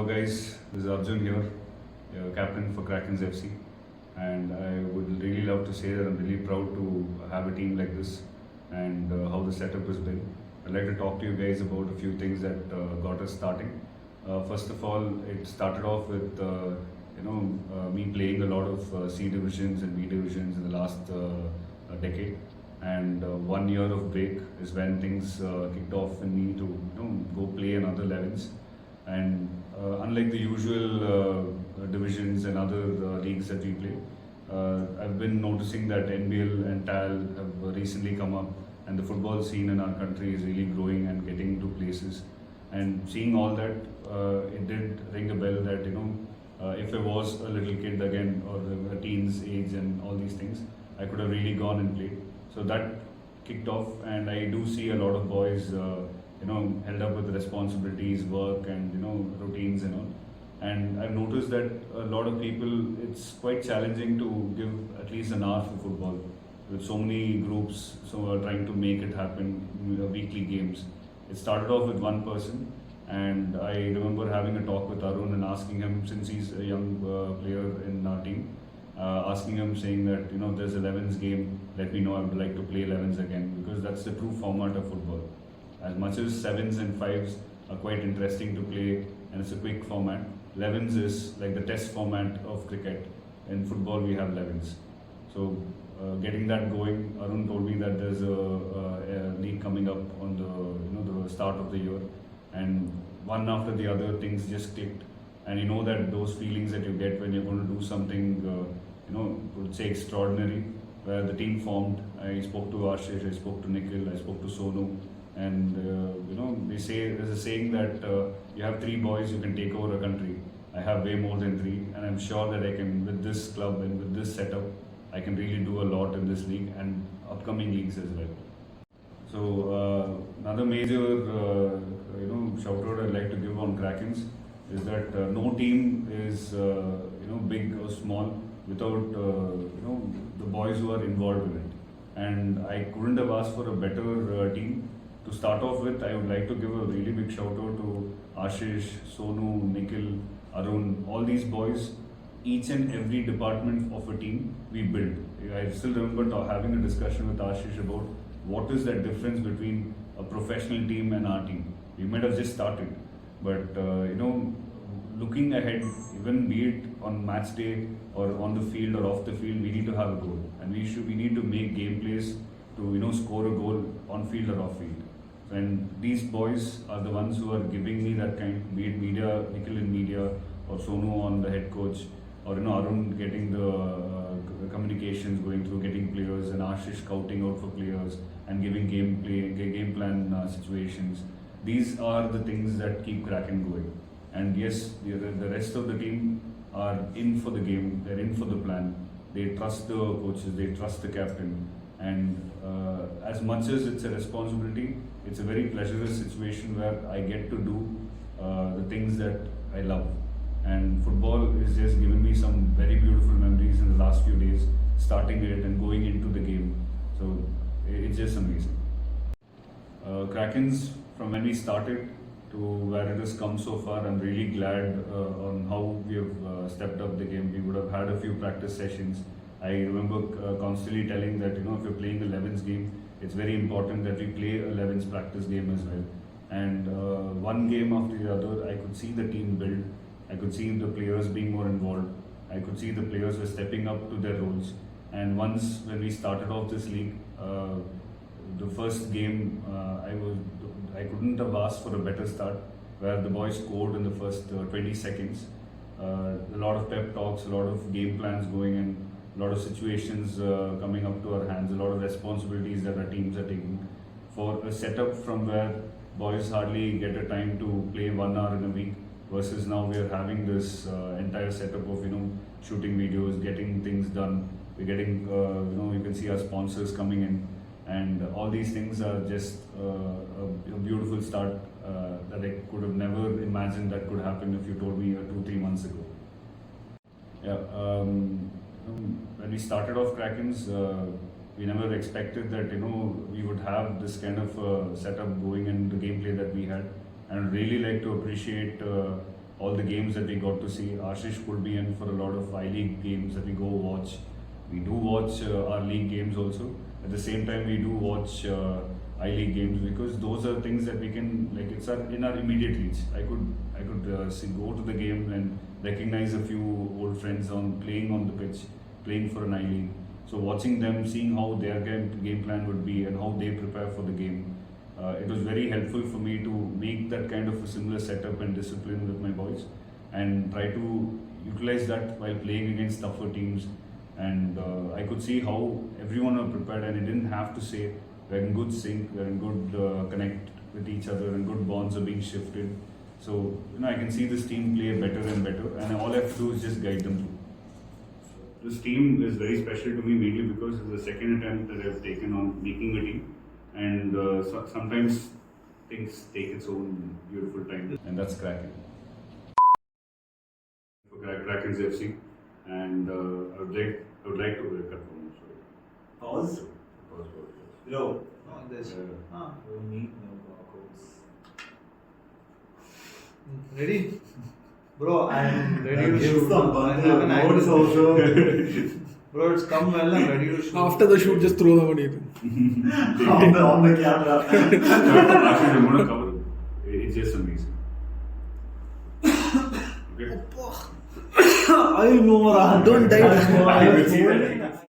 Hello guys, this is Arjun here, captain for Krakens FC, and I would really love to say that I'm really proud to have a team like this and how the setup has been. I'd like to talk to you guys about a few things that got us starting. First of all, it started off with me playing a lot of C divisions and B divisions in the last decade, and 1 year of break is when things kicked off in me to go play in other levels. And unlike the usual divisions and other leagues that we play, I've been noticing that NBL and TAL have recently come up, and the football scene in our country is really growing and getting to places. And seeing all that, it did ring a bell that if I was a little kid again or a teen's age and all these things, I could have really gone and played. So that kicked off, and I do see a lot of boys held up with responsibilities, work, and routines and all. And I've noticed that a lot of people, it's quite challenging to give at least an hour for football with so many groups, so trying to make it happen, weekly games. It started off with one person, and I remember having a talk with Arun and asking him, since he's a young player in our team, asking him, saying that there's 11s game, let me know, I would like to play 11s again, because that's the true format of football. As much as 7s and 5s are quite interesting to play and it's a quick format, 11s is like the test format of cricket. In football we have 11s. So getting that going, Arun told me that there's a league coming up on the start of the year, and one after the other things just clicked. And that those feelings that you get when you're going to do something would say extraordinary, where the team formed. I spoke to Ashish, I spoke to Nikhil, I spoke to Sonu. And they say, there's a saying that you have 3 boys, you can take over a country. I have way more than 3, and I'm sure that I can, with this club and with this setup, I can really do a lot in this league and upcoming leagues as well. So another major shout out I'd like to give on Krakens is that no team is big or small without the boys who are involved in it. And I couldn't have asked for a better team. To start off with, I would like to give a really big shout out to Ashish, Sonu, Nikhil, Arun, all these boys. Each and every department of a team we build. I still remember having a discussion with Ashish about what is that difference between a professional team and our team. We might have just started, but looking ahead, even be it on match day or on the field or off the field, we need to have a goal, and we need to make game plays to score a goal on field or off field. And these boys are the ones who are giving me that kind, be it media, Nikhil in media, or Sonu on the head coach, or Arun getting the communications going through, getting players, and Ashish scouting out for players and giving game plan situations. These are the things that keep Kraken going. And yes, the rest of the team are in for the game, they're in for the plan. They trust the coaches, they trust the captain. And as much as it's a responsibility, it's a very pleasurous situation where I get to do the things that I love. And football is just giving me some very beautiful memories in the last few days, starting it and going into the game. So it's just amazing. Krakens, from when we started to where it has come so far, I'm really glad on how we have stepped up the game. We would have had a few practice sessions. I remember constantly telling that if you're playing 11s game, it's very important that we play 11s practice game as well. And one game after the other, I could see the team build. I could see the players being more involved. I could see the players were stepping up to their roles. And once when we started off this league, the first game, I couldn't have asked for a better start, where the boys scored in the first 20 seconds. A lot of pep talks, a lot of game plans going in. A lot of situations coming up to our hands, a lot of responsibilities that our teams are taking for a setup from where boys hardly get a time to play 1 hour in a week, versus now we are having this entire setup of shooting videos, getting things done. We're getting you can see our sponsors coming in, and all these things are just a beautiful start that I could have never imagined that could happen if you told me 2-3 months ago. Yeah. When we started off Krakens, we never expected that we would have this kind of setup going and the gameplay that we had. And I'd really like to appreciate all the games that we got to see. Ashish pulled me in for a lot of I-League games that we go watch. We do watch our league games also. At the same time, we do watch I-League games because those are things that we can, like, it's in our immediate reach. I could go to the game and recognize a few old friends playing on the pitch, playing for an I-League. So watching them, seeing how their game plan would be and how they prepare for the game, it was very helpful for me to make that kind of a similar setup and discipline with my boys and try to utilize that while playing against tougher teams. And I could see how everyone are prepared, and it didn't have to say we're in good sync, we're in good connect with each other, and good bonds are being shifted. So I can see this team play better and better, and all I have to do is just guide them through. This team is very special to me mainly because it's the second attempt that I've taken on making a team, and sometimes things take its own beautiful time, and that's Kraken. For Krakens FC, and I would like to cut from. Pause. No. This. We'll meet no codes. Ready? Bro, I'm ready to Give shoot. some I have an notes idea. also. Bro, it's come well. I'm ready to shoot. After the shoot, just throw the money. on the camera. Actually, I'm gonna cover it. It's just amazing. Okay. I know. Don't die. I will see that.